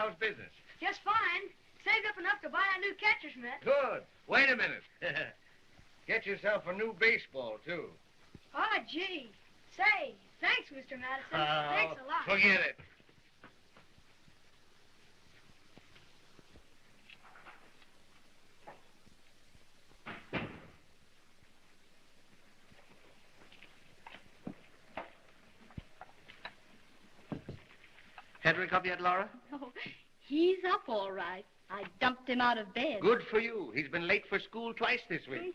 how's business? Just fine. Saved up enough to buy a new catcher's mitt. Good. Wait a minute. Get yourself a new baseball, too. Oh, gee. Say, thanks, Mr. Madison. Thanks a lot. Forget it. Hedrick up yet, Laura? Oh, he's up all right. I dumped him out of bed. Good for you. He's been late for school twice this week.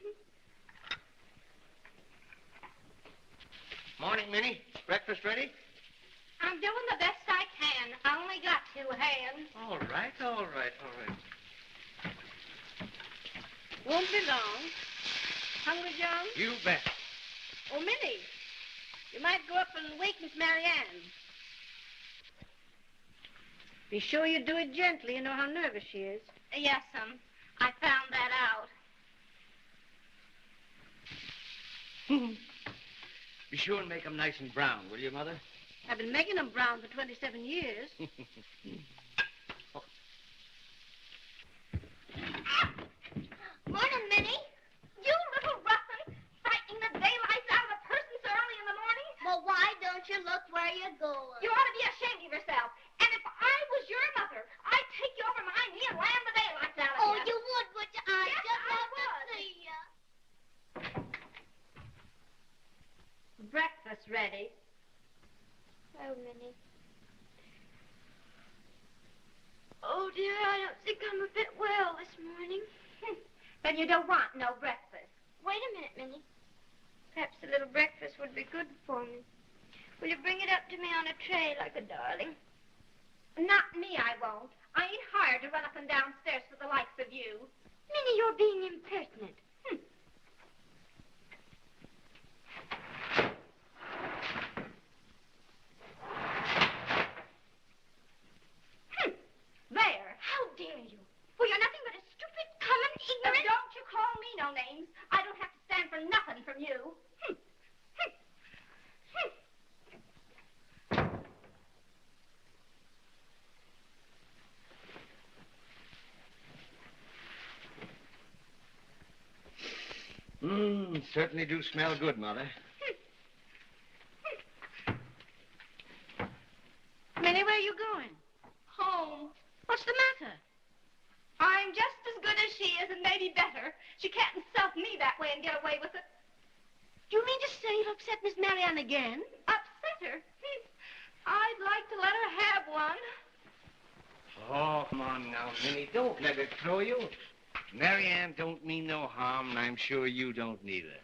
Morning, Minnie. Breakfast ready? I'm doing the best I can. I only got 2 hands. All right. Won't be long. Hungry, John? You bet. Oh, Minnie, you might go up and wake Miss Marianne. Be sure you do it gently. You know how nervous she is. Yes, I found that out. Be sure and make them nice and brown, will you, Mother? I've been making them brown for 27 years. Morning, Minnie. You little ruffian, frightening the daylights out of a person so early in the morning. Well, why don't you look where you're going? You ought to be ashamed of yourself. And if I was your mother, I'd take you over my knee and lam the daylights out of you. Oh, you would you? I Yes, just I love to would. see you. Breakfast ready. Oh, Minnie. Oh, dear, I don't think I'm a bit well this morning. Then you don't want no breakfast. Wait a minute, Minnie. Perhaps a little breakfast would be good for me. Will you bring it up to me on a tray like a darling? Not me, I won't. I ain't hired to run up and downstairs for the likes of you. Minnie, you're being impertinent. There. How dare you? Well, you're nothing but a stupid, common, ignorant... Don't you call me no names. I don't have to stand for nothing from you. Certainly do smell good, Mother. Minnie, where are you going? Home. What's the matter? I'm just as good as she is, and maybe better. She can't insult me that way and get away with it. Do you mean to say you've upset Miss Marianne again? Upset her? I'd like to let her have one. Oh, come on now, Minnie. Don't let it throw you. Marianne don't mean no harm, and I'm sure you don't neither.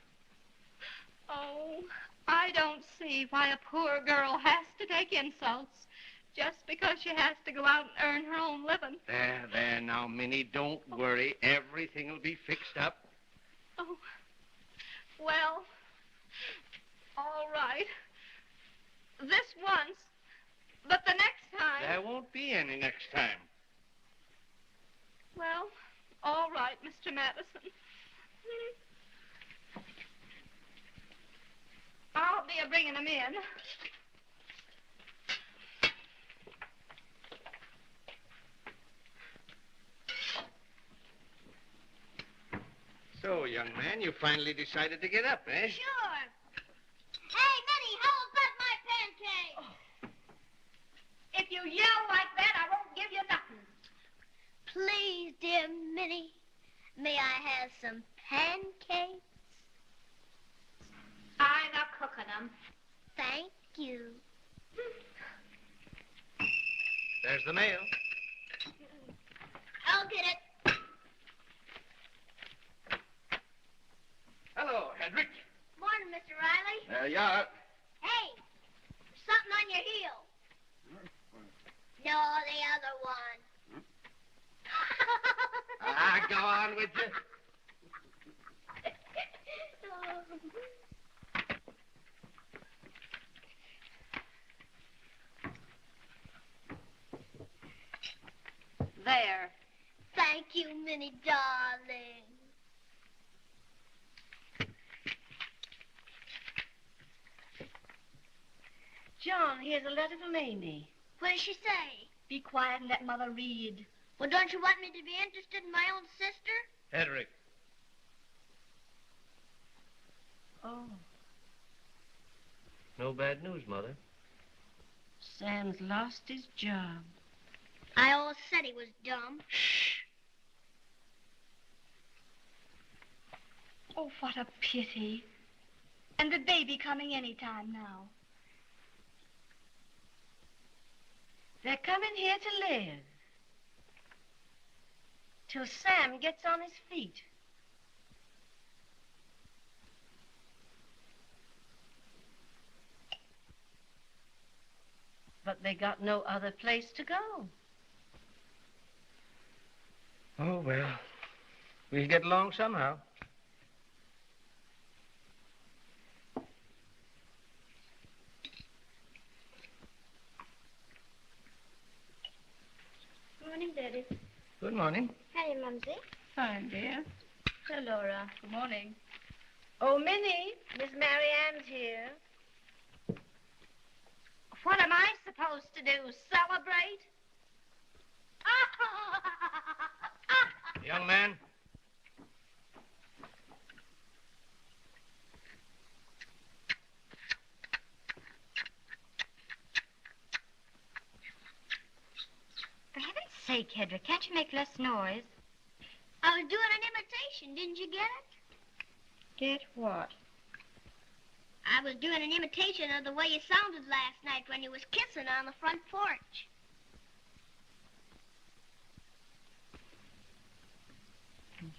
Oh, I don't see why a poor girl has to take insults just because she has to go out and earn her own living. There, now, Minnie, don't worry. Everything will be fixed up. Oh, well, all right. This once, but the next time... There won't be any next time. Well, all right, Mr. Madison. I'll be bringing them in. So, young man, you finally decided to get up, eh? Sure. Hey, Minnie, how about my pancake? If you yell like that, I won't give you nothing. Please, dear Minnie, may I have some pancakes? I'm a cooking them. Thank you. There's the mail. I'll get it. Hello, Hedrick. Morning, Mr. Riley. There you are. Hey, there's something on your heel. No, the other one. Go on with you. There. Thank you, Minnie, darling. John, here's a letter from Amy. What does she say? Be quiet and let Mother read. Well, don't you want me to be interested in my own sister? Hedrick. Oh. No bad news, Mother. Sam's lost his job. I always said he was dumb. Shh. Oh, what a pity. And the baby coming any time now. They're coming here to live. Till Sam gets on his feet. But they got no other place to go. Oh, well, we'll get along somehow. Good morning, Daddy. Good morning. Hey, Mumsy. Fine, dear. Hello, Laura. Good morning. Oh, Minnie, Miss Mary Ann's here. What am I supposed to do, celebrate? Young man. For heaven's sake, Hedrick, can't you make less noise? I was doing an imitation. Didn't you get it? Get what? I was doing an imitation of the way you sounded last night when you was kissing on the front porch.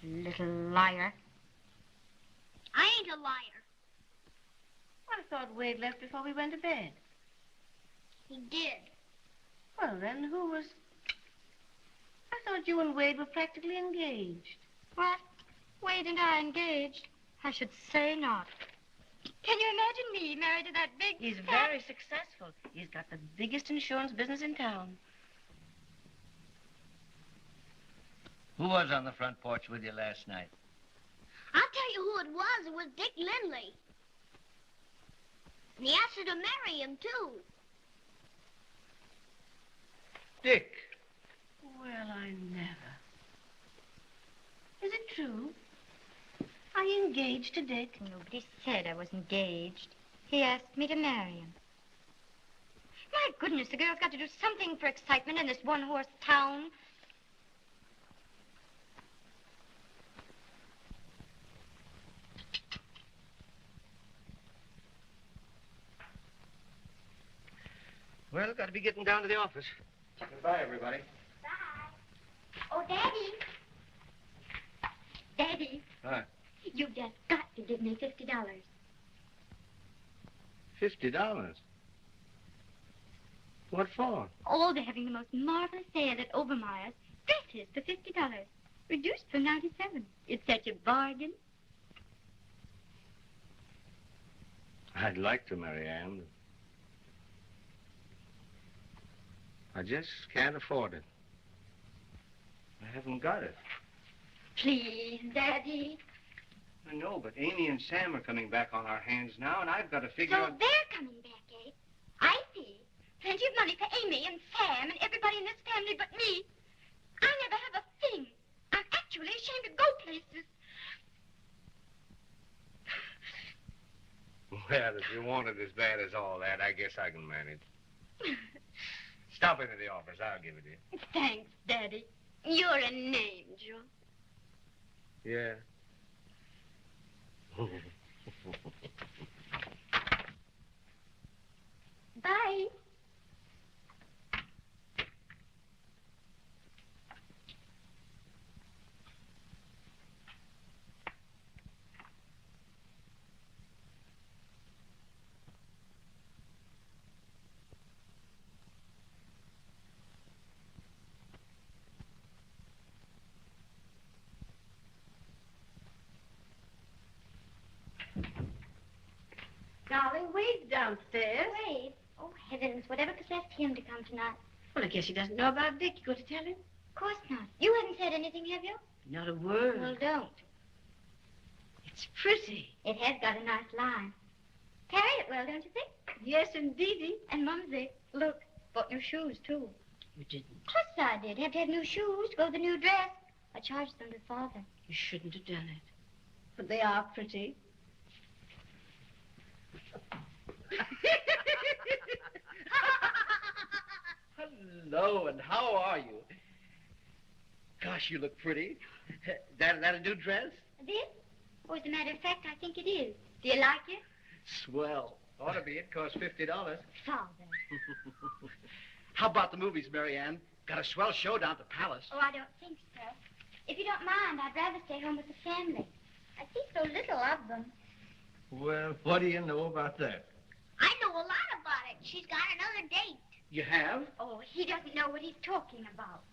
Little liar. I ain't a liar. Well, I thought Wade left before we went to bed. He did. Well, then, who was... I thought you and Wade were practically engaged. What? Wade and I engaged? I should say not. Can you imagine me married to that big... He's fat- very successful. He's got the biggest insurance business in town. Who was on the front porch with you last night? I'll tell you who it was. It was Dick Lindley. And he asked her to marry him, too. Dick. Well, I never. Is it true? Are you engaged to Dick? Nobody said I was engaged. He asked me to marry him. My goodness, the girl's got to do something for excitement in this one-horse town. Well, got to be getting down to the office. Goodbye, everybody. Bye. Oh, Daddy. Daddy. What? You just got to give me $50. $50? What for? Oh, they're having the most marvelous sale at Obermeyer's. Dresses for $50. Reduced for $97. It's such a bargain. I'd like to, Mary Ann. I just can't afford it. I haven't got it. Please, Daddy. I know, but Amy and Sam are coming back on our hands now, and I've got to figure So out... they're coming back, eh? I see. Plenty of money for Amy and Sam and everybody in this family but me. I never have a thing. I'm actually ashamed to go places. Well, if you want it as bad as all that, I guess I can manage. Stop into the office. I'll give it to you. Thanks, Daddy. You're an angel. Yeah. Bye. Darling, Wade's downstairs. Wade. Oh, heavens, whatever possessed him to come tonight? Well, I guess he doesn't know about Dick. You going to tell him? Of course not. You haven't said anything, have you? Not a word. Well, don't. It's pretty. It has got a nice line. Carry it well, don't you think? Yes, indeedy. And Mumsy, look, bought new shoes, too. You didn't. Of course I did. Have to have new shoes, go with a new dress. I charged them to Father. You shouldn't have done it. But they are pretty. Hello, and how are you? Gosh, you look pretty. That a new dress? This? Oh, as a matter of fact, I think it is. Do you like it? Swell. Ought to be. It costs $50. Father. How about the movies, Mary Ann? Got a swell show down at the Palace. Oh, I don't think so. If you don't mind, I'd rather stay home with the family. I see so little of them. Well, what do you know about that? I know a lot about it. She's got another date. You have? Oh, he doesn't know what he's talking about.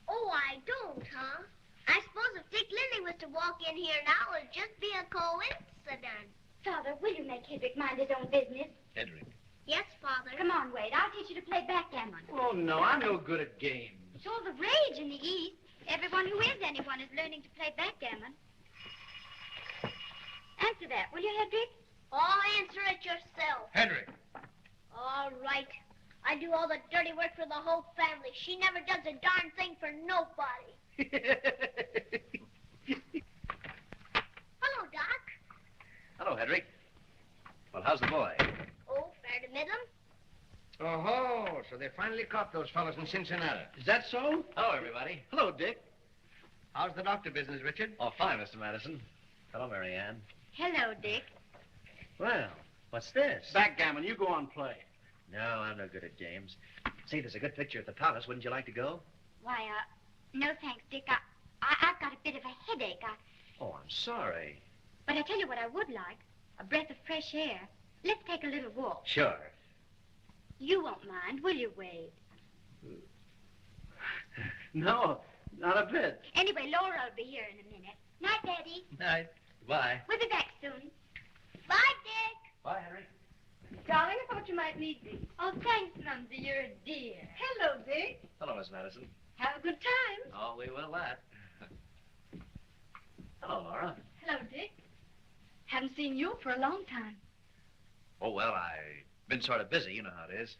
Oh, I don't, huh? I suppose if Dick Lindley was to walk in here now, it'd just be a coincidence. Father, will you make Hedrick mind his own business? Edwin. Yes, Father. Come on, Wade. I'll teach you to play backgammon. Oh, no, I'm no good at games. It's all the rage in the East. Everyone who is anyone is learning to play backgammon. Answer that, will you, Hedrick? Oh, answer it yourself. Hedrick. All right. I do all the dirty work for the whole family. She never does a darn thing for nobody. Hello, Doc. Hello, Hedrick. Well, how's the boy? Oh, fair to middling. Oh, so they finally caught those fellows in Cincinnati. Is that so? Hello, everybody. Hello, Dick. How's the doctor business, Richard? Oh, fine, Mr. Madison. Hello, Mary Ann. Hello, Dick. Well, what's this? Backgammon, you go on play. No, I'm no good at games. Say, there's a good picture at the Palace. Wouldn't you like to go? Why, no thanks, Dick. I've got a bit of a headache. Oh, I'm sorry. But I tell you what I would like. A breath of fresh air. Let's take a little walk. Sure. You won't mind, will you, Wade? No, not a bit. Anyway, Laura will be here in a minute. Night, Daddy. Night. Goodbye. We'll be back soon. Bye, Dick. Bye, Henry. Darling, I thought you might need me. Oh, thanks, Mumsy. You're a dear. Hello, Dick. Hello, Miss Madison. Have a good time. Oh, we will that. Hello, Laura. Hello, Dick. Haven't seen you for a long time. Oh, well, I've been sort of busy. You know how it is.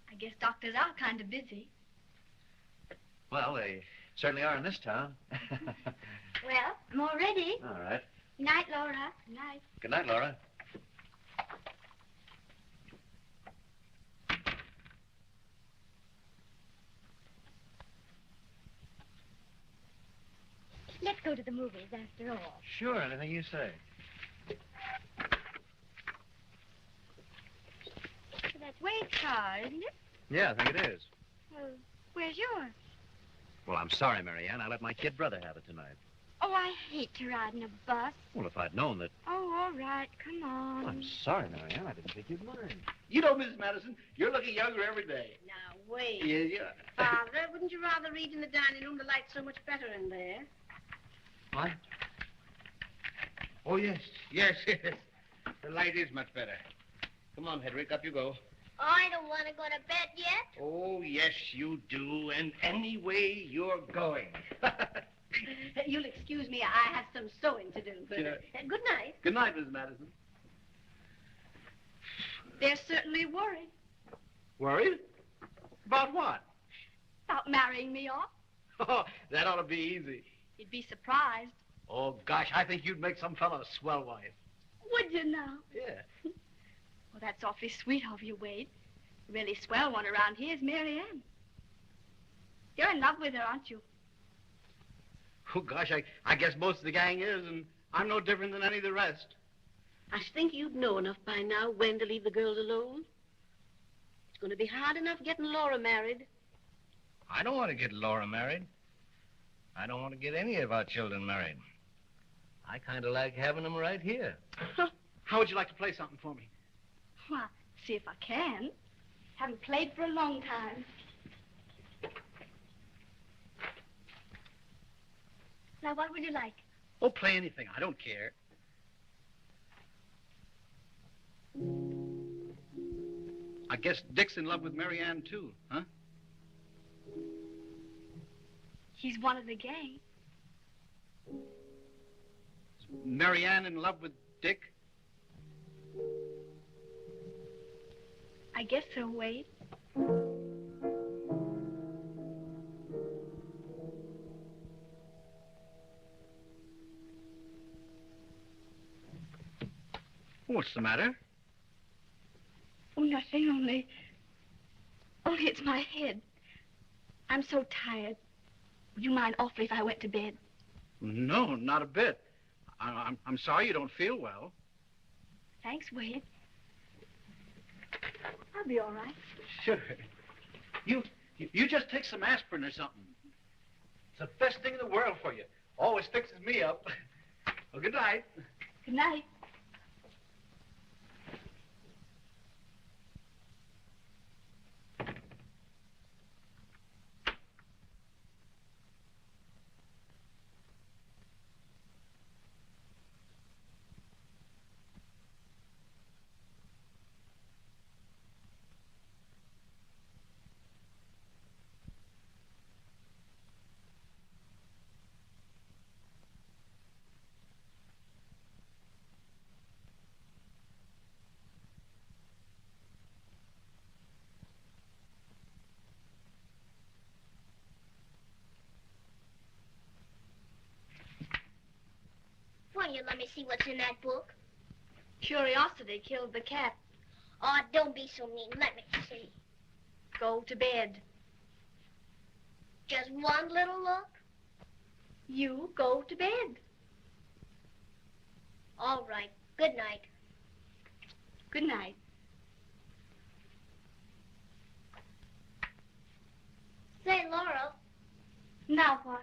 I guess doctors are kind of busy. Well, they certainly are in this town. Well, I'm all ready. All right. Good night, Laura. Good night. Good night, Laura. Let's go to the movies after all. Sure, anything you say. So that's Wade's car, isn't it? Yeah, I think it is. Well, where's yours? Well, I'm sorry, Mary Ann. I let my kid brother have it tonight. Oh, I hate to ride in a bus. Well, if I'd known that... Oh, all right. Come on. I'm sorry, Mary Ann. I didn't think you'd mind. You know, Mrs. Madison, you're looking younger every day. Now, wait. Yeah. Father, wouldn't you rather read in the dining room? The light's so much better in there. What? Oh, yes. Yes. The light is much better. Come on, Hedrick, up you go. I don't want to go to bed yet. Oh, yes, you do. And anyway you're going. You'll excuse me. I have some sewing to do. But, Sure. Good night. Good night, Miss Madison. They're certainly worried Worried? About what? about marrying me off. Oh, that ought to be easy. You'd be surprised. Oh, gosh, I think you'd make some fellow a swell wife. Would you now? Yeah. Well, that's awfully sweet of you, Wade. The really swell one around here is Mary Ann. You're in love with her, aren't you? Oh, gosh, I guess most of the gang is, and I'm no different than any of the rest. I think you'd know enough by now when to leave the girls alone. It's going to be hard enough getting Laura married. I don't want to get Laura married. I don't want to get any of our children married. I kind of like having them right here. How would you like to play something for me? Well, see if I can. Haven't played for a long time. Now, what would you like? Oh, play anything. I don't care. I guess Dick's in love with Mary Ann, too, huh? He's one of the gang. Is Mary Ann in love with Dick? I guess so, Wade. What's the matter? Oh, nothing, only it's my head. I'm so tired. Would you mind awfully if I went to bed? No, not a bit. I'm sorry you don't feel well. Thanks, Wade. I'll be all right. Sure. You just take some aspirin or something. It's the best thing in the world for you. Always fixes me up. Well, good night. Good night. Why don't you let me see what's in that book? Curiosity killed the cat. Oh, don't be so mean. Let me see. Go to bed. Just one little look? You go to bed. All right. Good night. Good night. Say, Laurel, Now what?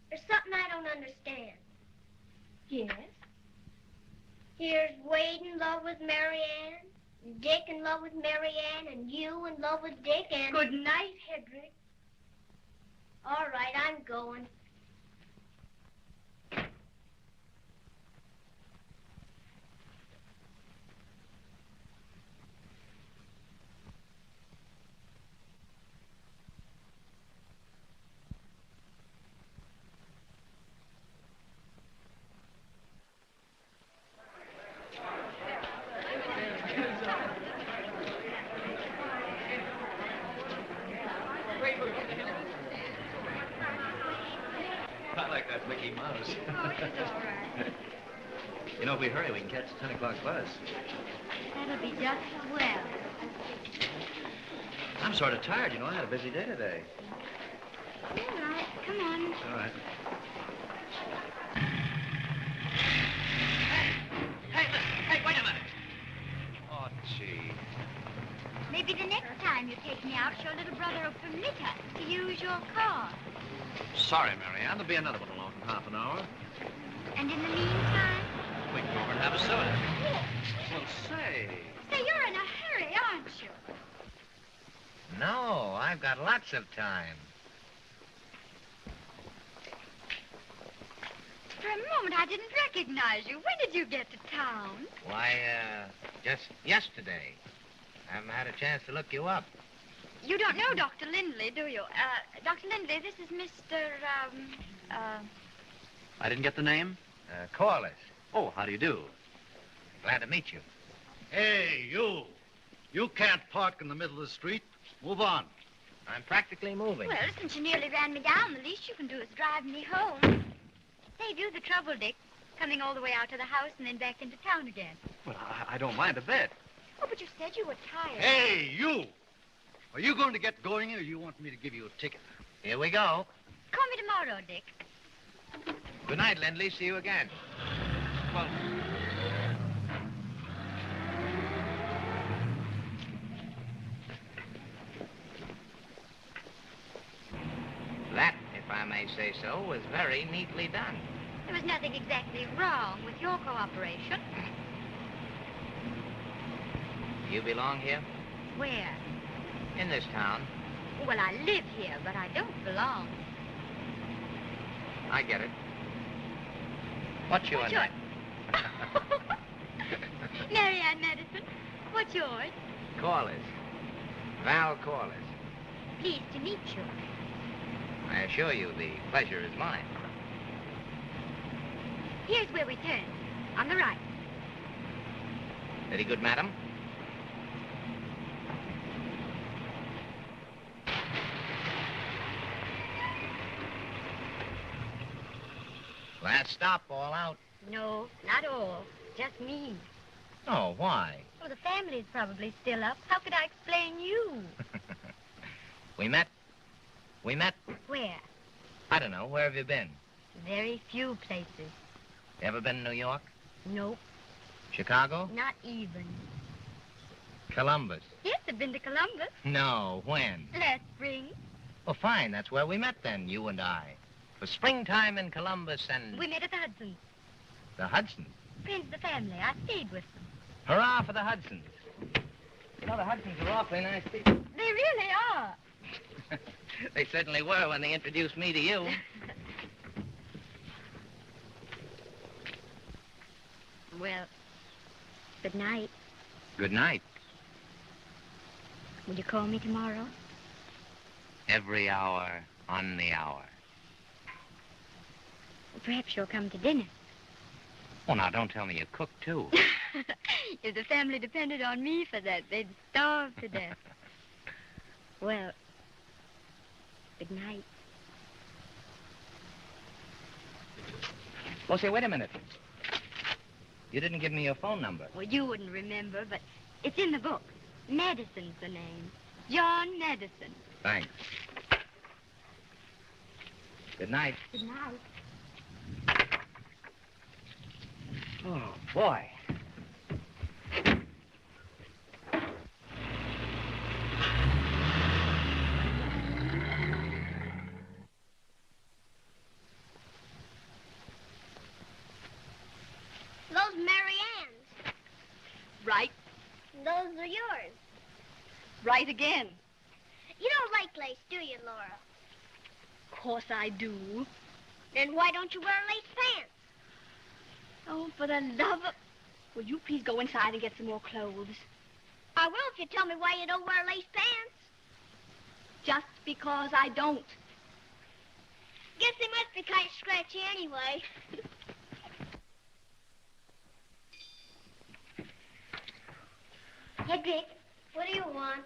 there's something I don't understand. Yes? Here's Wade in love with Mary Ann, Dick in love with Mary Ann, and you in love with Dick, and... Good night, Hedrick. All right, I'm going. I like that Mickey Mouse. You know, if we hurry, we can catch the 10 o'clock bus. That'll be just as well. I'm sort of tired, you know. I had a busy day today. All right, come on. All right. Hey, wait a minute. Oh, gee. Maybe the next time you take me out, your little brother will permit us to use your car. Sorry, Mary Ann. There'll be another one along in half an hour. And in the meantime? We can go over and have a soda. Well, say. Say, you're in a hurry, aren't you? No, I've got lots of time. For a moment, I didn't recognize you. When did you get to town? Why, just yesterday. I haven't had a chance to look you up. You don't know Dr. Lindley, do you? Dr. Lindley, this is Mr., I didn't get the name? Corliss. Oh, how do you do? Glad to meet you. Hey, you. You can't park in the middle of the street. Move on. I'm practically moving. Well, since you nearly ran me down, the least you can do is drive me home. Save you the trouble, Dick, coming all the way out to the house and then back into town again. Well, I don't mind a bit. Oh, but you said you were tired. Hey, you. Are you going to get going, or you want me to give you a ticket? Here we go. Call me tomorrow, Dick. Good night, Lindley. See you again. Well, that, if I may say so, was very neatly done. There was nothing exactly wrong with your cooperation. You belong here? Where? In this town. Well, I live here, but I don't belong. I get it. What's your What's name? Mary Ann Madison. What's yours? Corliss. Val Corliss. Pleased to meet you. I assure you the pleasure is mine. Here's where we turn. On the right. Very good, madam. Last stop, all out. No, not all. Just me. Oh, why? Well, the family's probably still up. How could I explain you? We met. Where? I don't know. Where have you been? Very few places. You ever been to New York? Nope, Chicago? not even. Columbus? Yes, I've been to Columbus. No. When? Last spring. Well, fine. That's where we met then, you and I. For springtime in Columbus and... We met at the Hudsons. The Hudsons. Friends of the family. I stayed with them. Hurrah for the Hudsons. You know, the Hudsons are awfully nice people. They really are. They certainly were when they introduced me to you. Well, good night. Good night. Will you call me tomorrow? Every hour on the hour. Perhaps you'll come to dinner. Oh, now, don't tell me you cook, too. If the family depended on me for that, they'd starve to death. Well, good night. Oh, say, wait a minute. You didn't give me your phone number. Well, you wouldn't remember, but it's in the book. Madison's the name. John Madison. Thanks. Good night. Good night. Oh, boy. Those Marianne's. Right. Those are yours. Right again. You don't like lace, do you, Laura? Of course I do. Then why don't you wear lace pants? Oh, for the love of... Will you please go inside and get some more clothes? I will if you tell me why you don't wear lace pants. Just because I don't. Guess they must be kind of scratchy anyway. Hedrick, what do you want?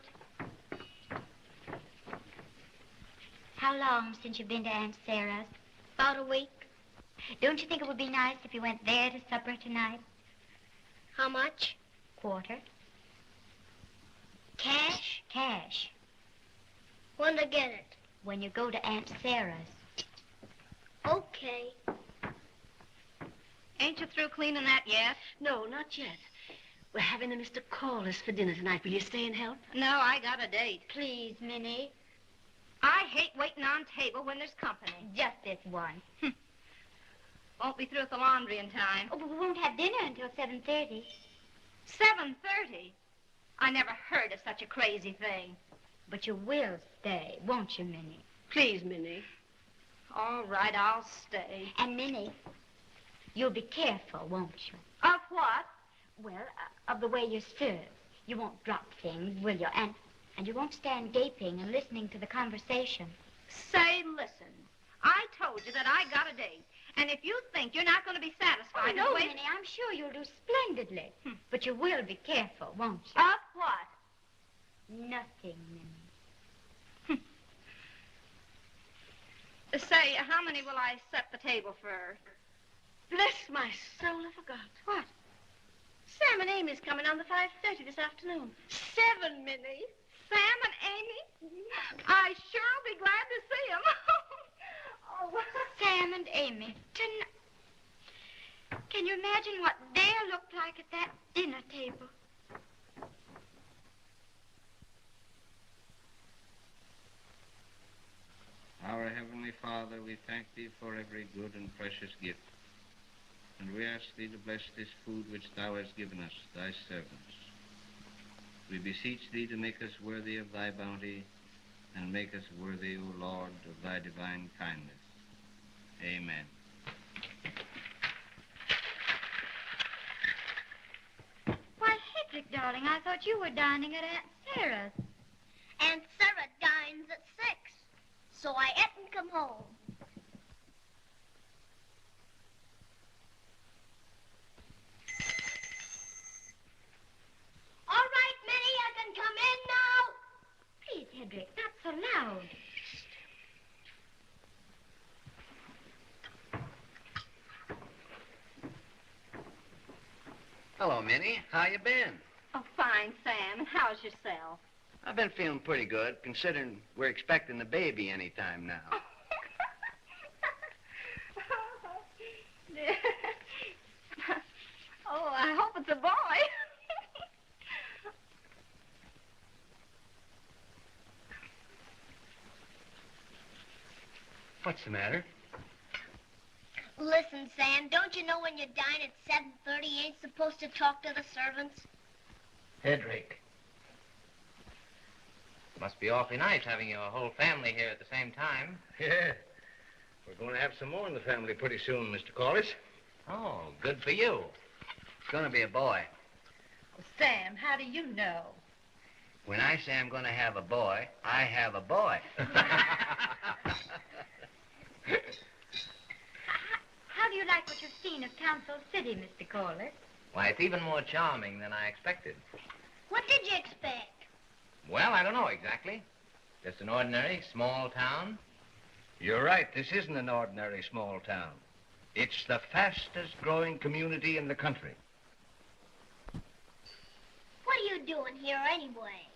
How long since you've been to Aunt Sarah's? About a week. Don't you think it would be nice if you went there to supper tonight? How much? Quarter. Cash? Cash. When to get it? When you go to Aunt Sarah's. Okay. Ain't you through cleaning that yet? No, not yet. We're having a Mr. Call us for dinner tonight. Will you stay and help? No, I got a date. Please, Minnie. I hate waiting on table when there's company. Just this one. Won't be through with the laundry in time. Oh, but we won't have dinner until 7:30. 7:30? I never heard of such a crazy thing. But you will stay, won't you, Minnie? Please, Minnie. All right, I'll stay. And, Minnie, you'll be careful, won't you? Of what? Well, of the way you serve. You won't drop things, will you? And you won't stand gaping and listening to the conversation. Say, listen. I told you that I got a date. And if you think you're not going to be satisfied... Oh, no, with... Minnie, I'm sure you'll do splendidly. But you will be careful, won't you? Of what? Nothing, Minnie. Say, how many will I set the table for? Bless my soul, I forgot. What? Sam and Amy's coming on the 5:30 this afternoon. 7, Minnie. Sam and Amy? I sure will be glad to see them. Oh. Sam and Amy. Can you imagine what they'll look like at that dinner table? Our Heavenly Father, we thank Thee for every good and precious gift. And we ask Thee to bless this food which Thou hast given us, Thy servants. We beseech Thee to make us worthy of Thy bounty, and make us worthy, O Lord, of Thy divine kindness. Amen. Why, Hedrick, darling, I thought you were dining at Aunt Sarah's. Aunt Sarah dines at 6. So I hadn't come home. All right, Minnie, I can come in now. Please, Hedrick, not so loud. Hello, Minnie. Annie. How you been? Oh, fine, Sam. And how's yourself? I've been feeling pretty good, considering we're expecting the baby any time now. Oh, I hope it's a boy. What's the matter? Listen, Sam, don't you know when you dine at 7:30, you ain't supposed to talk to the servants? Hedrick. Must be awfully nice having your whole family here at the same time. Yeah. We're going to have some more in the family pretty soon, Mr. Corliss. Oh, good for you. It's going to be a boy. Well, Sam, how do you know? When I say I'm going to have a boy, I have a boy. How do you like what you've seen of Council City, Mr. Corliss? Why, it's even more charming than I expected. What did you expect? Well, I don't know exactly. Just an ordinary small town. You're right. This isn't an ordinary small town. It's the fastest growing community in the country. What are you doing here anyway?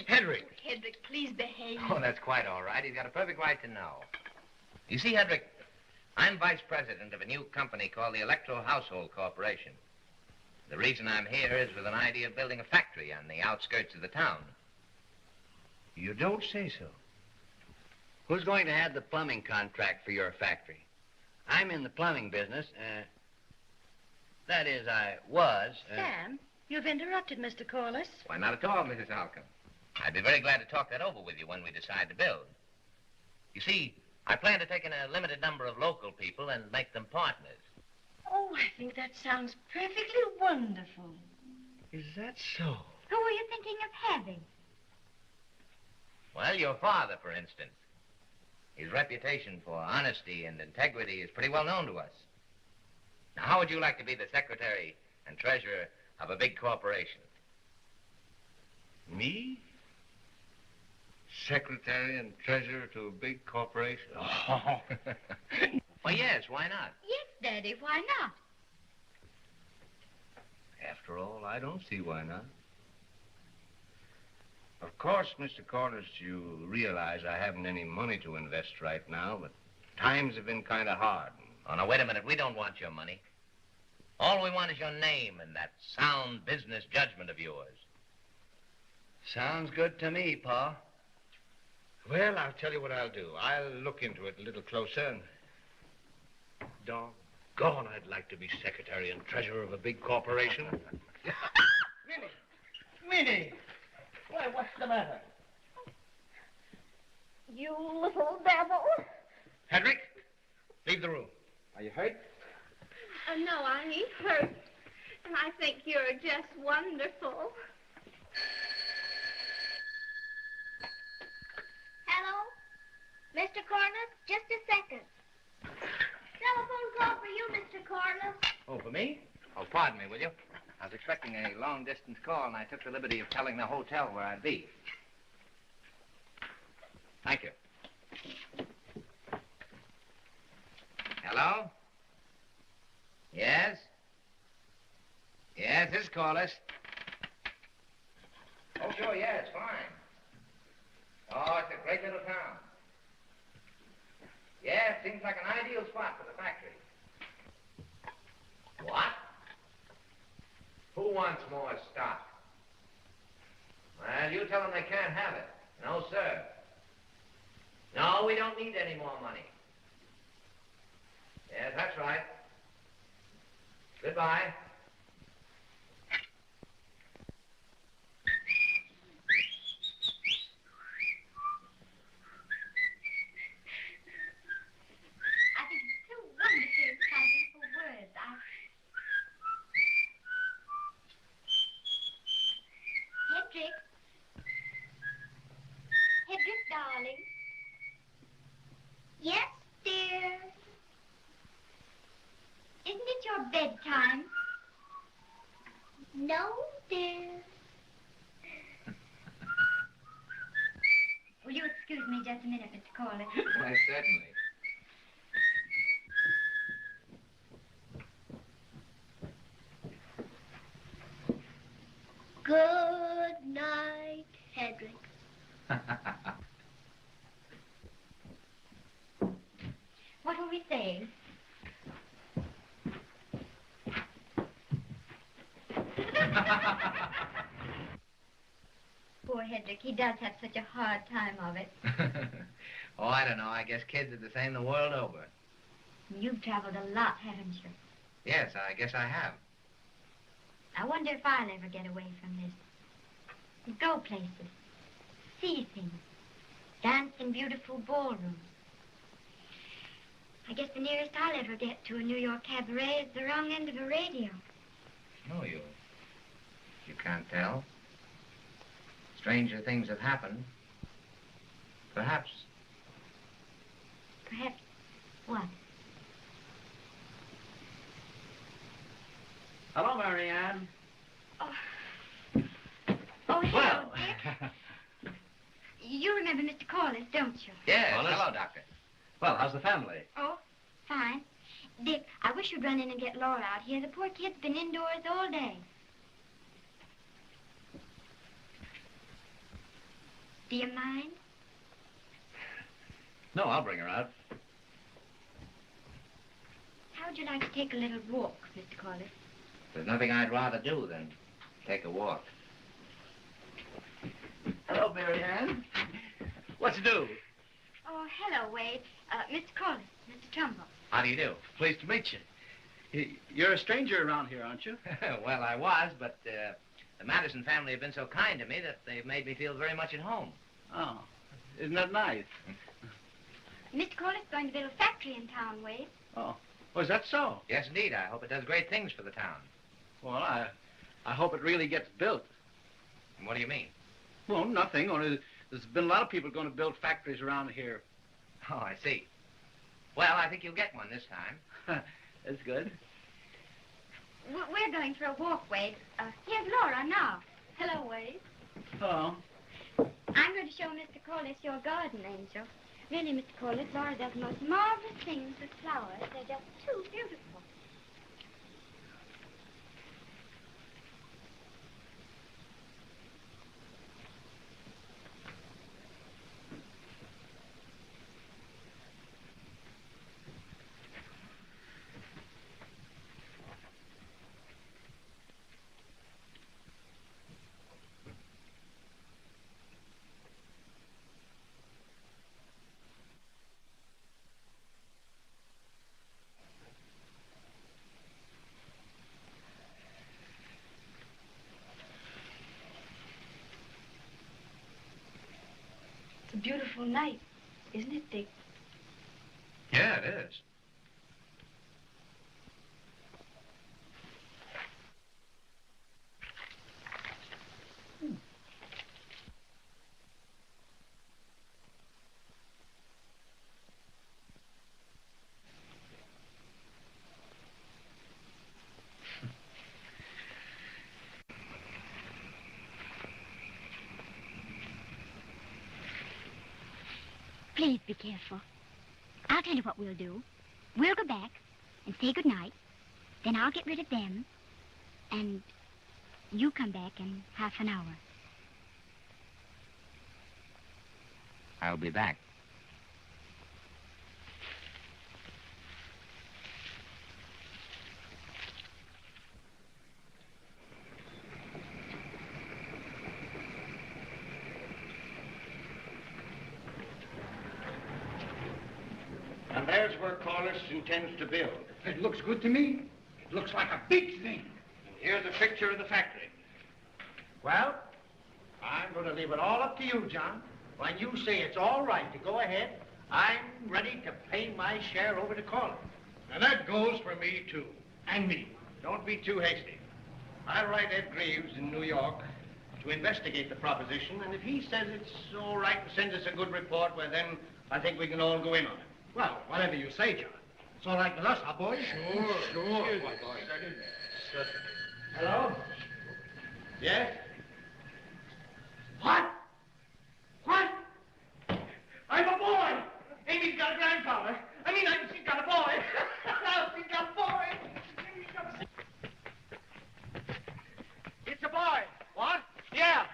Hedrick. Hedrick, please behave. Oh, that's quite all right. He's got a perfect right to know. You see, Hedrick, I'm vice president of a new company called the Electro Household Corporation. The reason I'm here is with an idea of building a factory on the outskirts of the town. You don't say so. Who's going to have the plumbing contract for your factory? I'm in the plumbing business. That is, I was. Sam, you've interrupted Mr. Corliss. Why, not at all, Mrs. Halcombe. I'd be very glad to talk that over with you when we decide to build. You see, I plan to take in a limited number of local people and make them partners. Oh, I think that sounds perfectly wonderful. Is that so? Who are you thinking of having? Well, your father, for instance. His reputation for honesty and integrity is pretty well known to us. Now, how would you like to be the secretary and treasurer of a big corporation? Me? Secretary and treasurer to a big corporation? Oh. Well, yes, why not? Yes, Daddy, why not? After all, I don't see why not. Of course, Mr. Corliss, you realize I haven't any money to invest right now, but times have been kind of hard. Oh, now, wait a minute. We don't want your money. All we want is your name and that sound business judgment of yours. Sounds good to me, Pa. Well, I'll tell you what I'll do. I'll look into it a little closer and... Doggone, I'd like to be secretary and treasurer of a big corporation. Minnie! Why, what's the matter? You little devil. Hedrick, leave the room. Are you hurt? No, I ain't hurt. And I think you're just wonderful. Hello? Mr. Corliss, just a second. Telephone call for you, Mr. Corliss. Oh, for me? Oh, pardon me, will you? I was expecting a long-distance call, and I took the liberty of telling the hotel where I'd be. Thank you. Hello? Yes? Yes, this is Corliss. Oh, sure, yeah, it's fine. Oh, it's a great little town. Yeah, it seems like an ideal spot for the factory. What? Who wants more stock? Well, you tell them they can't have it. No, sir. No, we don't need any more money. Yes, that's right. Goodbye. I think it's too wonderfully exciting for words. Hedrick. Hedrick, darling. Yes, dear. Isn't it your bedtime? No, dear. Will you excuse me just a minute, Mr. Corliss? Why, certainly. What were we saying? Poor Hedrick, he does have such a hard time of it. Oh, I don't know. I guess kids are the same the world over. You've traveled a lot, haven't you? Yes, I guess I have. I wonder if I'll ever get away from this. Go places, see things, dance in beautiful ballrooms. I guess the nearest I'll ever get to a New York cabaret is the wrong end of a radio. No, you can't tell. Stranger things have happened. Perhaps. Perhaps what? Hello, Marianne. Oh, hello, Well. Dick. You remember Mr. Corliss, don't you? Yes. Well, Hello, Doctor. Well, how's the family? Oh, fine. Dick, I wish you'd run in and get Laura out here. The poor kid's been indoors all day. Do you mind? No, I'll bring her out. How would you like to take a little walk, Mr. Corliss? There's nothing I'd rather do than take a walk. Hello, Marianne. What's to do? Oh, hello, Wade. Mr. Corliss, Mr. Trumbull. How do you do? Pleased to meet you. You're a stranger around here, aren't you? Well, I was, but the Madison family have been so kind to me that they've made me feel very much at home. Oh, isn't that nice? Mr. Corliss is going to build a factory in town, Wade. Oh, is that so? Yes, indeed. I hope it does great things for the town. Well, I hope it really gets built. And what do you mean? Well, nothing. Only there's been a lot of people going to build factories around here. Oh, I see. Well, I think you'll get one this time. That's good. We're going for a walk, Wade. Here's Laura now. Hello, Wade. Oh. I'm going to show Mr. Corliss your garden, Angel. Really, Mr. Corliss, Laura does the most marvelous things with flowers. They're just too beautiful. It's a beautiful night, isn't it, Dick? Yeah, it is. Please be careful. I'll tell you what we'll do. We'll go back and say goodnight. Then I'll get rid of them. And you come back in half an hour. I'll be back. And there's where Corliss intends to build. It looks good to me. It looks like a big thing. And here's a picture of the factory. Well, I'm going to leave it all up to you, John. When you say it's all right to go ahead, I'm ready to pay my share over to Corliss. And that goes for me, too. And me. Don't be too hasty. I'll write Ed Greaves in New York to investigate the proposition, and if he says it's all right and sends us a good report, well, then I think we can all go in on it. Well, whatever you say, John. It's all right with us, huh, boys? Sure, my boy. Hello? Yes? What? What? I'm a boy! Amy's got a grandfather. She's got a boy. She's got a boy. It's a boy. What? Yeah.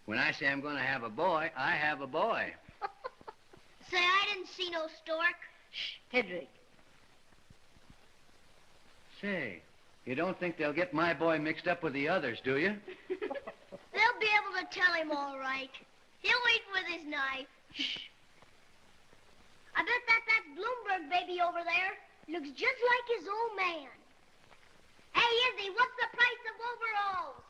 When I say I'm going to have a boy, I have a boy. Say, I didn't see no stork. Shh, Hedrick. Say, you don't think they'll get my boy mixed up with the others, do you? They'll be able to tell him all right. He'll eat with his knife. Shh. I bet that Bloomberg baby over there looks just like his old man. Hey, Izzy, what's the price of overalls?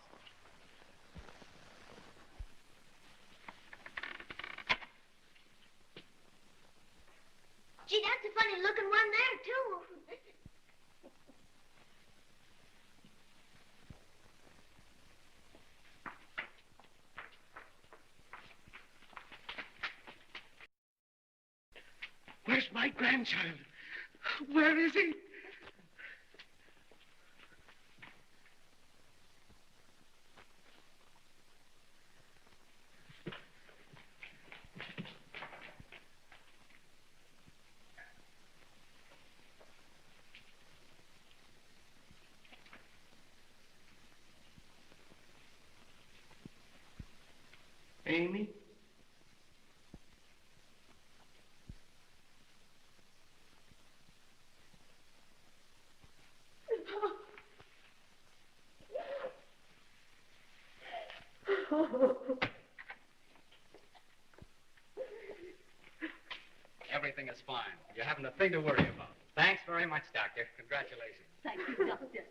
Gee, that's a funny-looking one there, too. Where's my grandchild? Where is he? Amy? Everything is fine. You haven't a thing to worry about. Thanks very much, Doctor. Congratulations. Thank you, Doctor.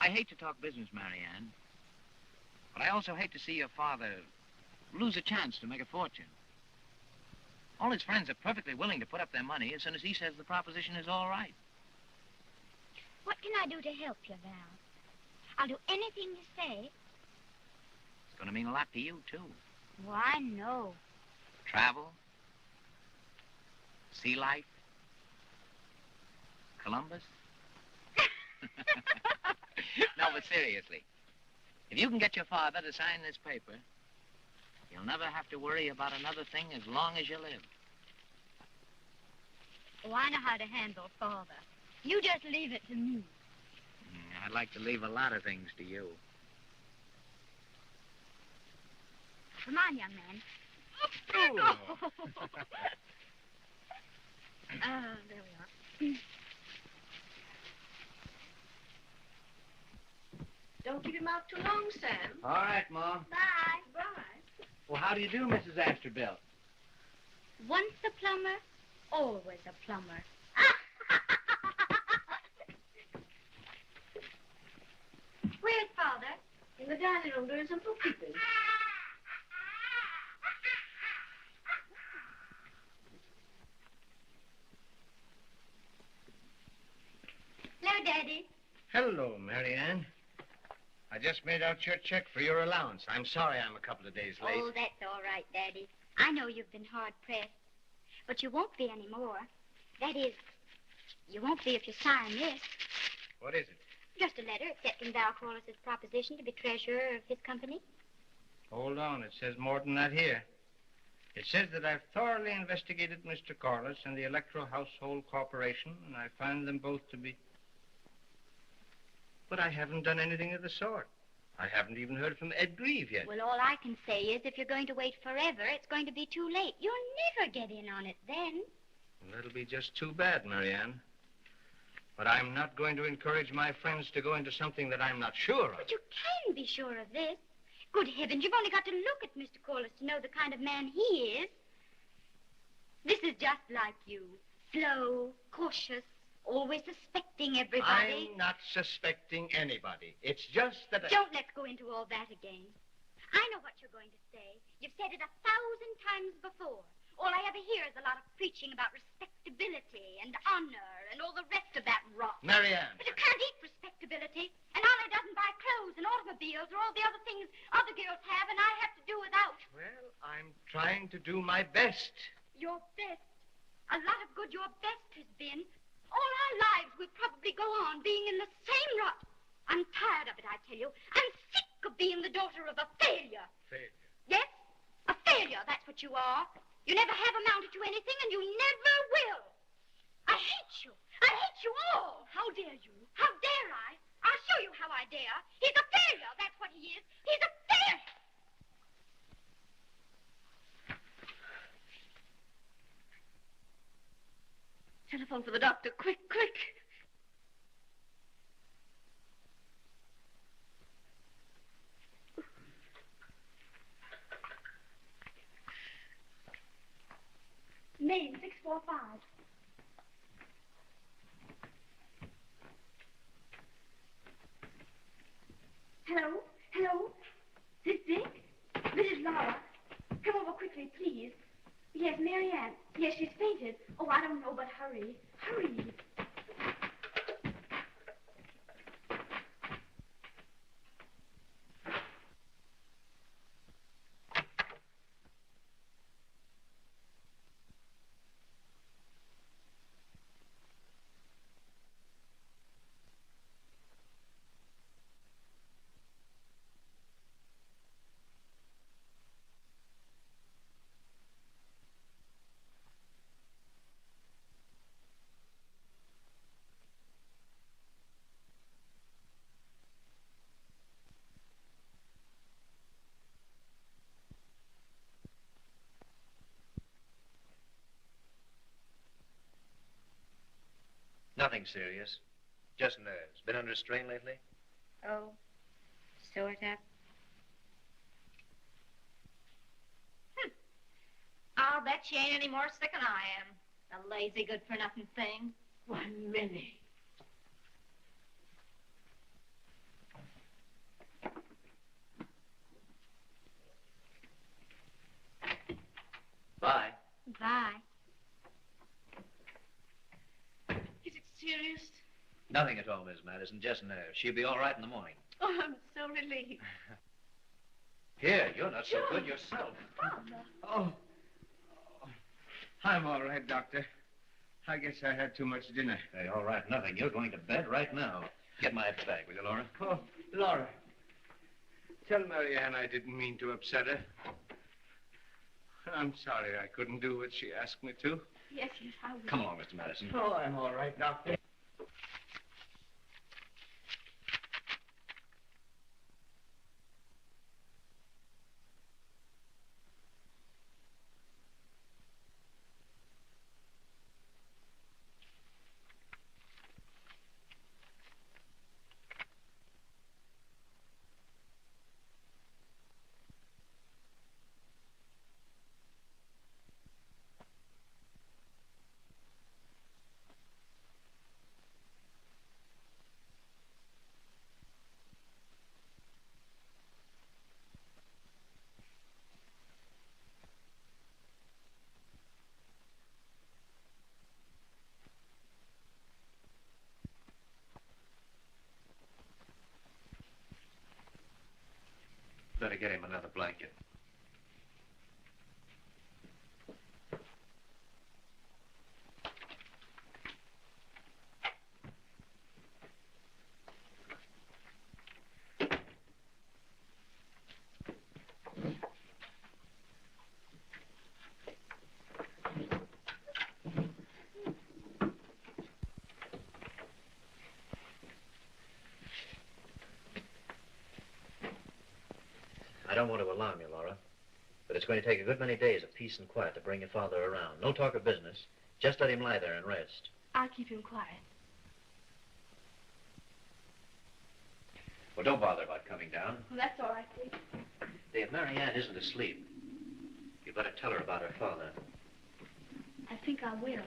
I hate to talk business, Marianne, but I also hate to see your father lose a chance to make a fortune. All his friends are perfectly willing to put up their money as soon as he says the proposition is all right. What can I do to help you, Val? I'll do anything you say. It's going to mean a lot to you, too. Well, I know. Travel, sea life, Columbus. No, but seriously, if you can get your father to sign this paper, you'll never have to worry about another thing as long as you live. Oh, I know how to handle father. You just leave it to me. I'd like to leave a lot of things to you. Come on, young man. There we are. Don't keep him out too long, Sam. All right, Ma. Bye. Bye. Well, how do you do, Mrs. Astorbilt? Once a plumber, always a plumber. Where's Father? In the dining room doing some bookkeeping. Hello, Daddy. Hello, Marianne. I just made out your check for your allowance. I'm sorry I'm a couple of days late. Oh, that's all right, Daddy. I know you've been hard-pressed, but you won't be anymore. That is, you won't be if you sign this. What is it? Just a letter accepting Val Corliss's proposition to be treasurer of his company. Hold on. It says more than that here. It says that I've thoroughly investigated Mr. Corliss and the Electro Household Corporation, and I find them both to be... But I haven't done anything of the sort. I haven't even heard from Ed Grieve yet. Well, all I can say is if you're going to wait forever, it's going to be too late. You'll never get in on it then. Well, that'll be just too bad, Marianne. But I'm not going to encourage my friends to go into something that I'm not sure of. But you can be sure of this. Good heavens, you've only got to look at Mr. Corliss to know the kind of man he is. This is just like you. Slow, cautious, always suspecting everybody. I'm not suspecting anybody. It's just that Don't let's go into all that again. I know what you're going to say. You've said it 1,000 times before. All I ever hear is a lot of preaching about respectability and honor and all the rest of that rot. Marianne. But you can't eat respectability. And Ollie doesn't buy clothes and automobiles or all the other things other girls have and I have to do without. Well, I'm trying to do my best. Your best. A lot of good your best has been. All our lives we'll probably go on being in the same rut. I'm tired of it, I tell you. I'm sick of being the daughter of a failure. Failure? Yes, a failure, that's what you are. You never have amounted to anything, and you never will. I hate you. I hate you all. How dare you? How dare I? I'll show you how I dare. He's a failure, that's what he is. He's a failure. Telephone for the doctor. Quick, quick. Name 645. Hello? Hello? This Dick? This is Laura. Come over quickly, please. Yes, Mary Ann. Yes, she's fainted. Oh, I don't know, but hurry. Hurry. Nothing serious. Just nerves. Been under strain lately? Oh, sort of. I'll bet she ain't any more sick than I am. A lazy, good-for-nothing thing. Why, Minnie. Bye. Bye. Is it serious? Nothing at all, Miss Madison. Just nerves. She'll be all right in the morning. Oh, I'm so relieved. Here, you're not so good yourself. Oh. I'm all right, Doctor. I guess I had too much dinner. Hey, all right, nothing. You're going to bed right now. Get my bag, will you, Laura? Oh, Laura. Tell Mary Ann I didn't mean to upset her. I'm sorry I couldn't do what she asked me to. Yes, I will. Come along, Mr. Madison. Oh, I'm all right, Doctor. Better get him another blanket. I don't want to alarm you, Laura, but it's going to take a good many days of peace and quiet to bring your father around. No talk of business. Just let him lie there and rest. I'll keep him quiet. Well, don't bother about coming down. Well, that's all right, Dick. If Mary Ann isn't asleep, you better tell her about her father. I think I will.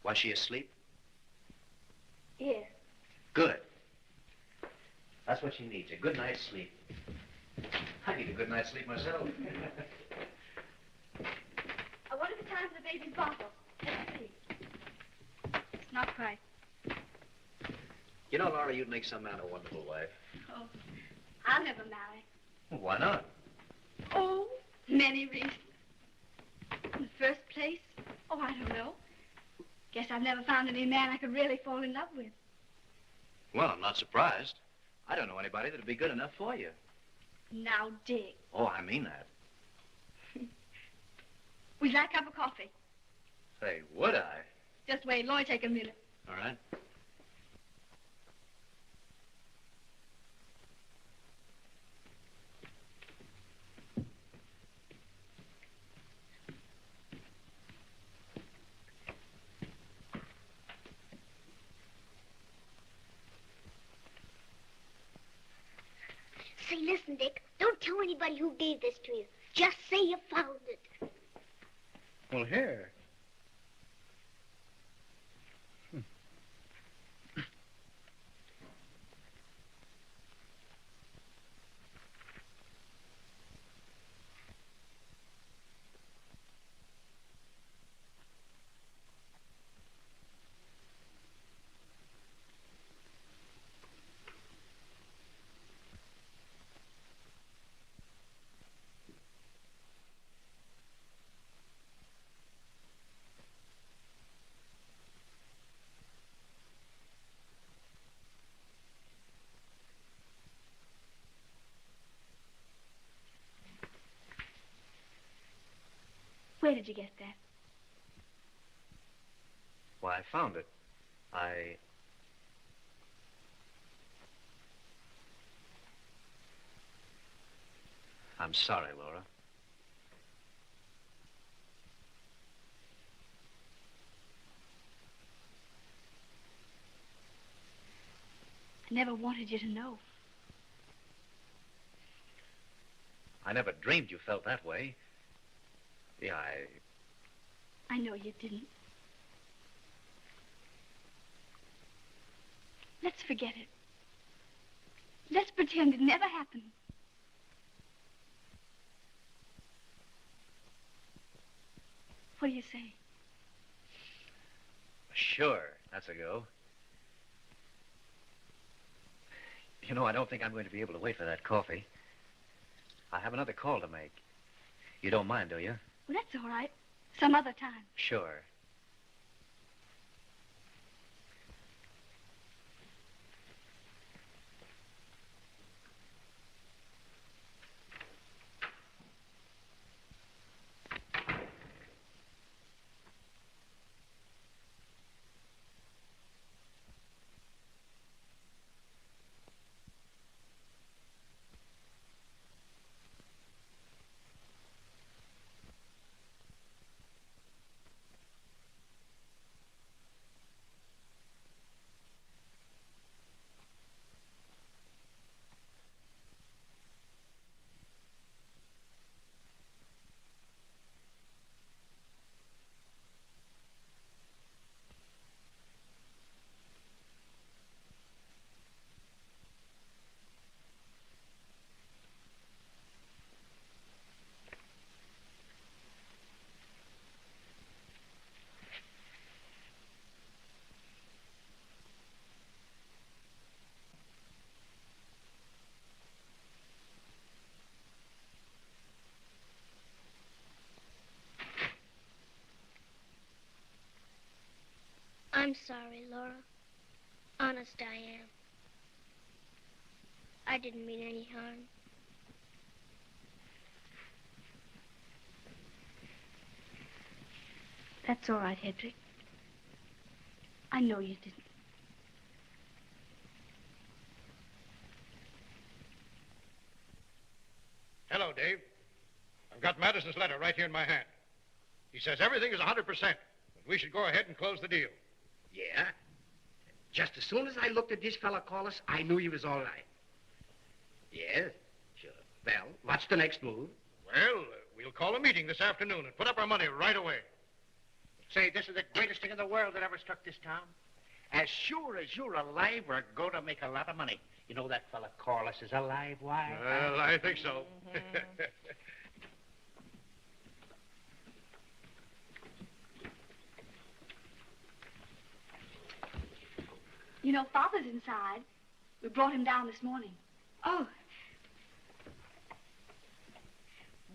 Was she asleep? Yes. Good. That's what she needs, a good night's sleep. I need a good night's sleep myself. time for the baby's bottle. Let's see. It's not quite. You know, Laura, you'd make some man a wonderful wife. Oh, I'll never marry. Well, why not? Oh, many reasons. In the first place, oh, I don't know. Guess I've never found any man I could really fall in love with. Well, I'm not surprised. I don't know anybody that'd be good enough for you. Now, Dick. Oh, I mean that. Would you like a cup of coffee? Say, would I? Just wait. It'll only take a minute. All right. Say, listen, Dick. Don't tell anybody who gave this to you. Just say you found it. Well, here. Where did you get that? Why, I found it. I'm sorry, Laura. I never wanted you to know. I never dreamed you felt that way. Yeah, I know you didn't. Let's forget it. Let's pretend it never happened. What do you say? Sure, that's a go. You know, I don't think I'm going to be able to wait for that coffee. I have another call to make. You don't mind, do you? Well, that's all right. Some other time. Sure. I'm sorry, Laura. Honest, I am. I didn't mean any harm. That's all right, Hedrick. I know you didn't. Hello, Dave. I've got Madison's letter right here in my hand. He says everything is 100%, that we should go ahead and close the deal. Yeah? Just as soon as I looked at this fella call us, I knew he was all right. Yes, sure. Well, what's the next move? Well, we'll call a meeting this afternoon and put up our money right away. Say, this is the greatest thing in the world that ever struck this town. As sure as you're alive, we're going to make a lot of money. You know that fella Corliss is alive, why? Well, I think so. You know, Father's inside. We brought him down this morning. Oh.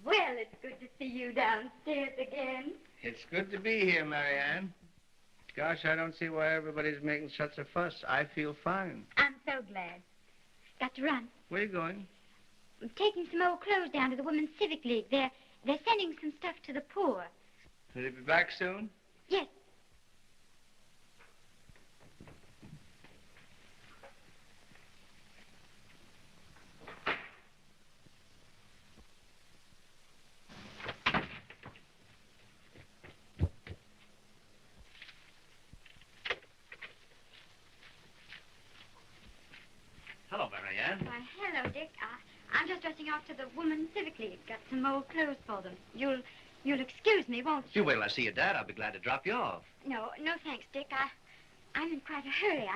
Well, it's good to see you downstairs again. It's good to be here, Marianne. Gosh, I don't see why everybody's making such a fuss. I feel fine. I'm so glad. Got to run. Where are you going? I'm taking some old clothes down to the Women's Civic League. They're sending some stuff to the poor. Will you be back soon? Yes. Hello, Marianne. Why, hello, Dick. I'm just dressing off to the Women's Civic League. Got some old clothes for them. You'll excuse me, won't you? You wait till I see your dad. I'll be glad to drop you off. No, thanks, Dick. I'm in quite a hurry.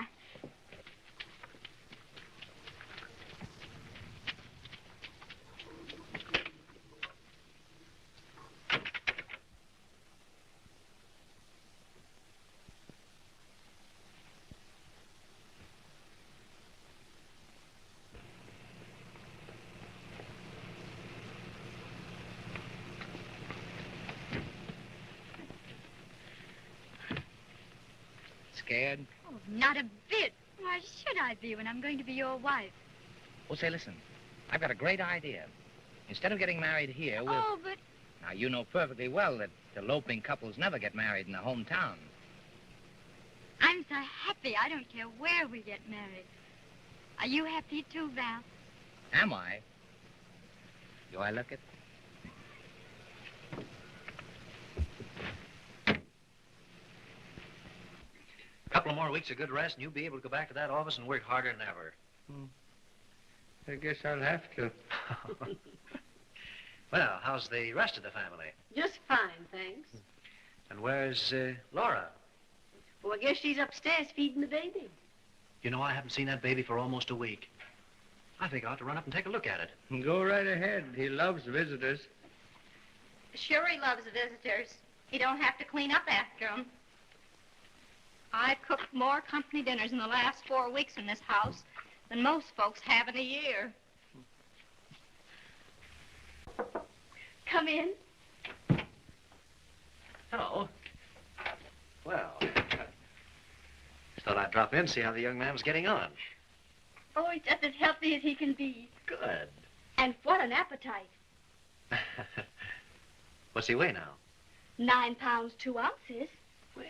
Scared? Oh, not a bit. Why should I be when I'm going to be your wife? Oh, say, listen. I've got a great idea. Instead of getting married here, we'll... Oh, but... Now, you know perfectly well that eloping couples never get married in their hometown. I'm so happy. I don't care where we get married. Are you happy too, Val? Am I? Do I look it? A couple of more weeks of good rest, and you'll be able to go back to that office and work harder than ever. I guess I'll have to. Well, how's the rest of the family? Just fine, thanks. And where's Laura? Well, I guess she's upstairs feeding the baby. You know, I haven't seen that baby for almost a week. I think I ought to run up and take a look at it. Go right ahead. He loves visitors. Sure he loves visitors. He don't have to clean up after them. I've cooked more company dinners in the last 4 weeks in this house than most folks have in a year. Come in. Hello. Well, just thought I'd drop in and see how the young man was getting on. Oh, he's just as healthy as he can be. Good. And what an appetite. What's he weigh now? 9 pounds, 2 ounces. Well.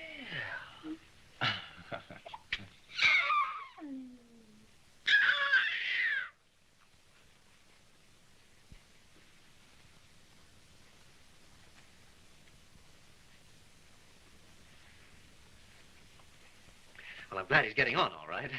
Well, I'm glad he's getting on all right.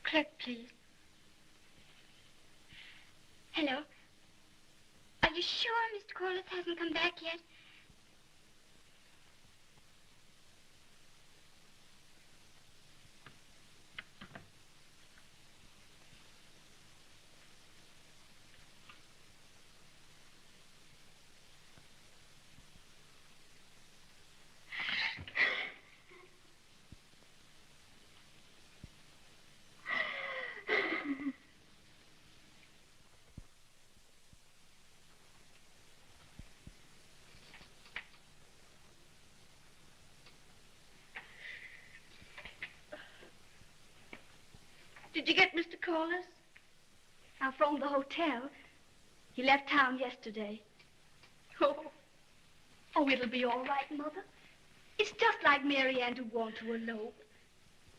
Clerk, please. Hello? Are you sure Mr. Corliss hasn't come back yet? Did you get Mr. Corliss? I phoned the hotel. He left town yesterday. Oh, it'll be all right, Mother. It's just like Mary Ann to want to elope.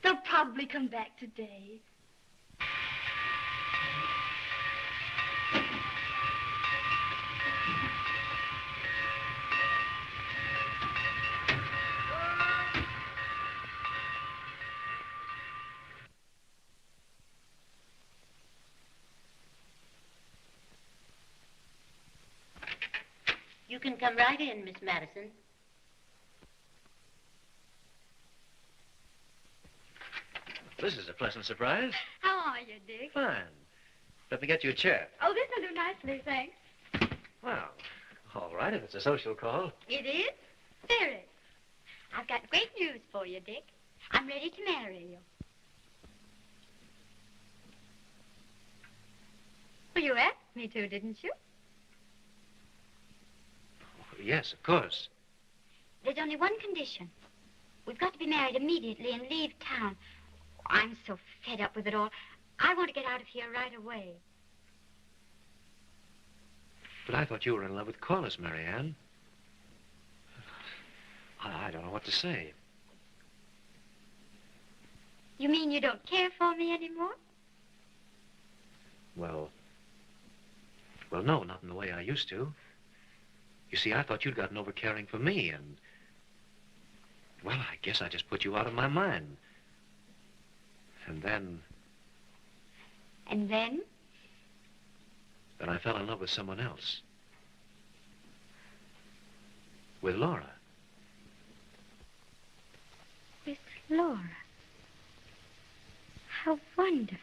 They'll probably come back today. You can come right in, Miss Madison. This is a pleasant surprise. How are you, Dick? Fine. Let me get you a chair. Oh, this'll do nicely, thanks. Well, all right, if it's a social call. It is? Very. I've got great news for you, Dick. I'm ready to marry you. Well, you asked me to, didn't you? Yes, of course. There's only one condition. We've got to be married immediately and leave town. I'm so fed up with it all. I want to get out of here right away. But I thought you were in love with Corliss, Mary Ann. I don't know what to say. You mean you don't care for me anymore? Well, no, not in the way I used to. You see, I thought you'd gotten over caring for me, and... well, I guess I just put you out of my mind. And then... And then? Then I fell in love with someone else. With Laura. With Laura. How wonderful.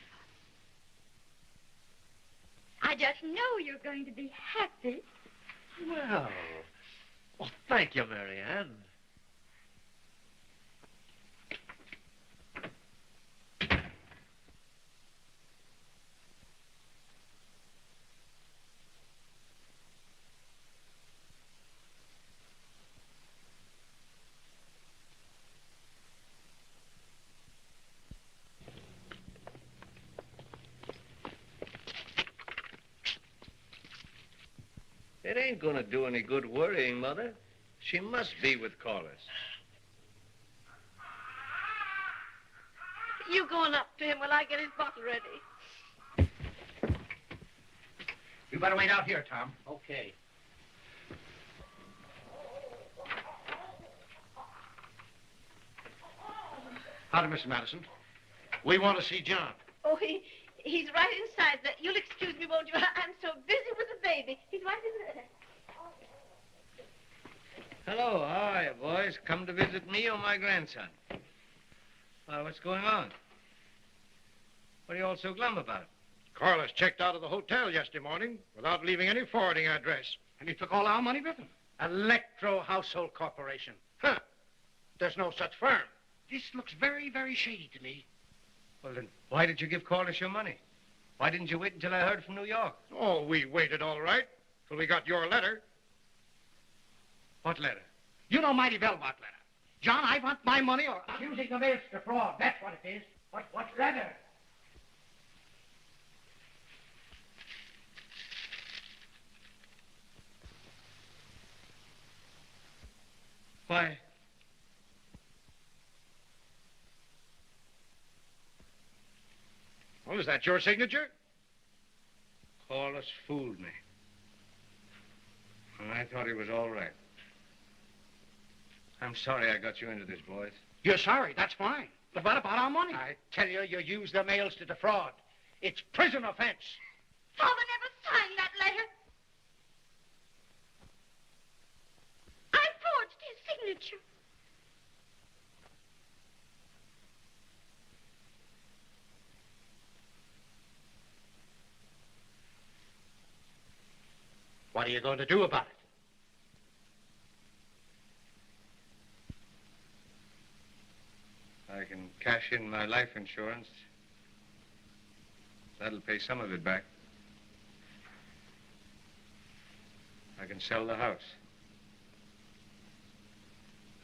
I just know you're going to be happy. Well, thank you, Mary Ann. It ain't gonna do any good worrying, Mother. She must be with Corliss. You going up to him while I get his bottle ready. You better wait out here, Tom. Okay. Howdy, Mr. Madison. We want to see John. Oh, he's right inside there. You'll excuse me, won't you? I'm so busy with the baby. He's right in there. Hello, how are you, boys? Come to visit me or my grandson? Well, what's going on? What are you all so glum about? Corliss checked out of the hotel yesterday morning without leaving any forwarding address. And he took all our money with him. Electro Household Corporation. Huh. There's no such firm. This looks very, very shady to me. Well, then, why did you give Corliss your money? Why didn't you wait until I heard from New York? Oh, we waited all right till we got your letter. What letter? You know mighty well what letter. John, I want my money or... Accusing the mails to fraud. That's what it is. What letter? Why? Well, is that your signature? Corliss fooled me. And I thought he was all right. I'm sorry I got you into this, boys. You're sorry. That's fine. But what about our money? I tell you, you used the mails to defraud. It's prison offense. Father never signed that letter. I forged his signature. What are you going to do about it? I can cash in my life insurance. That'll pay some of it back. I can sell the house.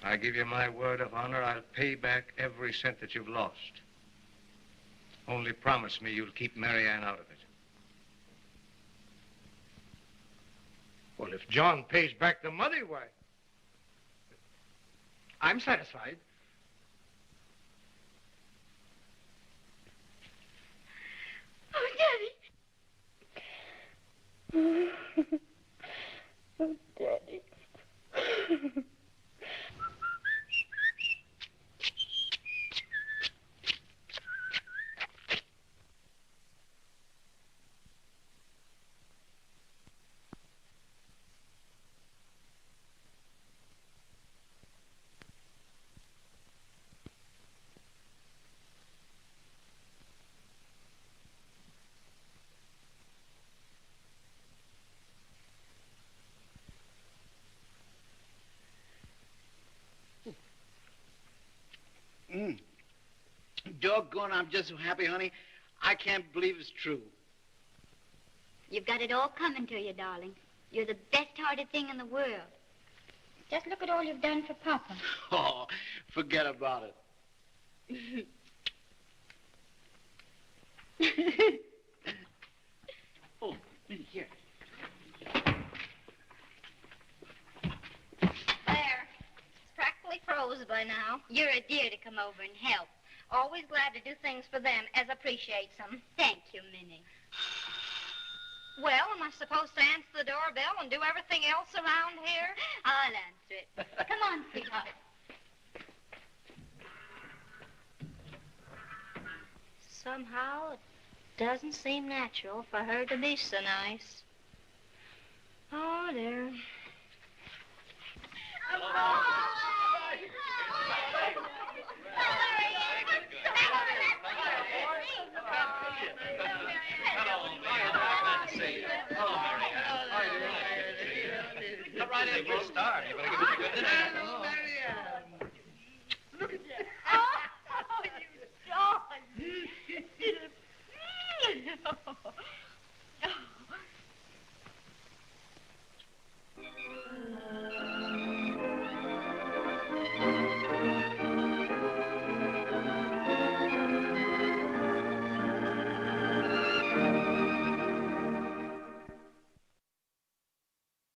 I give you my word of honor, I'll pay back every cent that you've lost. Only promise me you'll keep Mary Ann out of it. Well, if John pays back the money, why? I'm satisfied. Oh, Daddy. Oh, Daddy. Doggone, I'm just so happy, honey. I can't believe it's true. You've got it all coming to you, darling. You're the best-hearted thing in the world. Just look at all you've done for Papa. Oh, forget about it. Oh, here. There. It's practically froze by now. You're a dear to come over and help. Always glad to do things for them as appreciates them. Thank you, Minnie. Well, am I supposed to answer the doorbell and do everything else around here? I'll answer it. Come on, sweetheart. Somehow it doesn't seem natural for her to be so nice. Oh, dear. Come right in for a start. You better give us a good dinner.